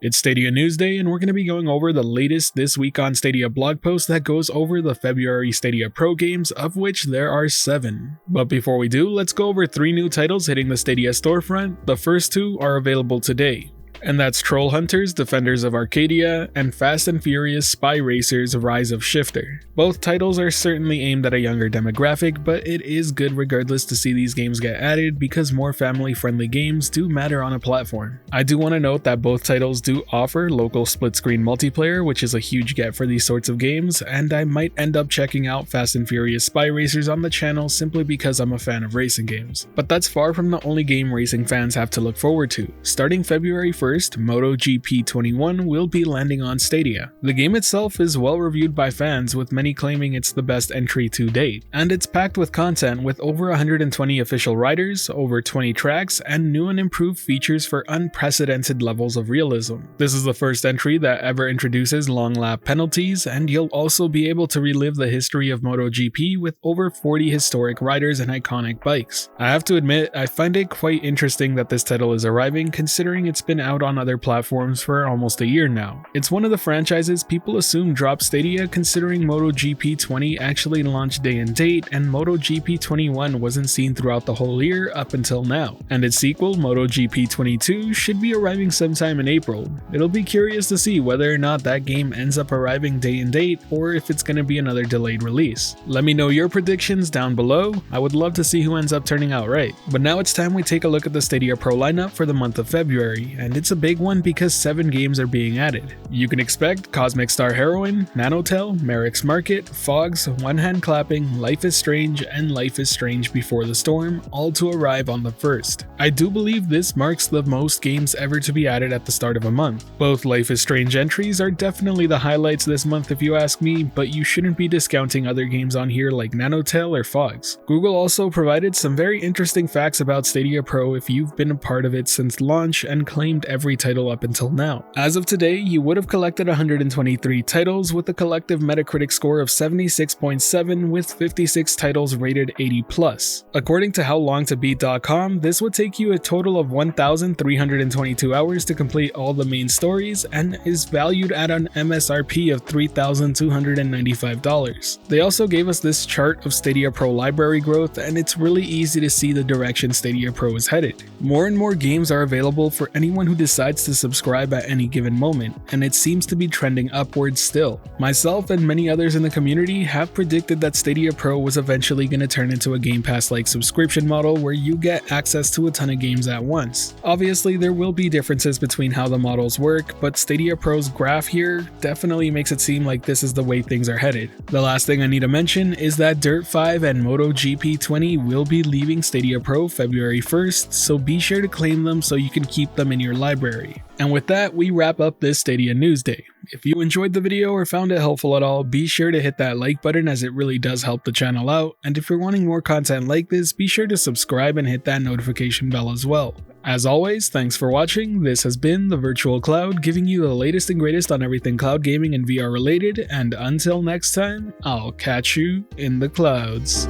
It's Stadia News Day, and we're going to be going over the latest This Week on Stadia blog post that goes over the February Stadia Pro games, of which there are 7. But before we do, let's go over 3 new titles hitting the Stadia storefront. The first 2 are available today, and that's Troll Hunters, Defenders of Arcadia, and Fast and Furious Spy Racers, Rise of Shifter. Both titles are certainly aimed at a younger demographic, but it is good regardless to see these games get added because more family-friendly games do matter on a platform. I do want to note that both titles do offer local split-screen multiplayer, which is a huge get for these sorts of games, and I might end up checking out Fast and Furious Spy Racers on the channel simply because I'm a fan of racing games. But that's far from the only game racing fans have to look forward to. Starting February 1st, MotoGP 21 will be landing on Stadia. The game itself is well reviewed by fans, with many claiming it's the best entry to date, and it's packed with content with over 120 official riders, over 20 tracks, and new and improved features for unprecedented levels of realism. This is the first entry that ever introduces long lap penalties, and you'll also be able to relive the history of MotoGP with over 40 historic riders and iconic bikes. I have to admit, I find it quite interesting that this title is arriving, considering it's been out on other platforms for almost a year now. It's one of the franchises people assume dropped Stadia, considering MotoGP 20 actually launched day and date, and MotoGP 21 wasn't seen throughout the whole year up until now. And its sequel, MotoGP 22, should be arriving sometime in April. It'll be curious to see whether or not that game ends up arriving day and date, or if it's gonna be another delayed release. Let me know your predictions down below. I would love to see who ends up turning out right. But now it's time we take a look at the Stadia Pro lineup for the month of February, and it's a big one because 7 games are being added. You can expect Cosmic Star Heroine, Nanotel, Merrick's Market, Fogs, One Hand Clapping, Life is Strange, and Life is Strange Before the Storm, all to arrive on the 1st. I do believe this marks the most games ever to be added at the start of a month. Both Life is Strange entries are definitely the highlights this month if you ask me, but you shouldn't be discounting other games on here like Nanotel or Fogs. Google also provided some very interesting facts about Stadia Pro if you've been a part of it since launch and claimed every title up until now. As of today, you would have collected 123 titles with a collective Metacritic score of 76.7 with 56 titles rated 80+. According to HowLongToBeat.com, this would take you a total of 1,322 hours to complete all the main stories and is valued at an MSRP of $3,295. They also gave us this chart of Stadia Pro library growth, and it's really easy to see the direction Stadia Pro is headed. More and more games are available for anyone who decides to subscribe at any given moment, and it seems to be trending upwards still. Myself and many others in the community have predicted that Stadia Pro was eventually going to turn into a Game Pass-like subscription model where you get access to a ton of games at once. Obviously, there will be differences between how the models work, but Stadia Pro's graph here definitely makes it seem like this is the way things are headed. The last thing I need to mention is that Dirt 5 and MotoGP 20 will be leaving Stadia Pro February 1st, so be sure to claim them so you can keep them in your library. And with that, we wrap up this Stadia News Day. If you enjoyed the video or found it helpful at all, be sure to hit that like button as it really does help the channel out, and if you're wanting more content like this, be sure to subscribe and hit that notification bell as well. As always, thanks for watching. This has been The Virtual Cloud, giving you the latest and greatest on everything cloud gaming and VR related, and until next time, I'll catch you in the clouds.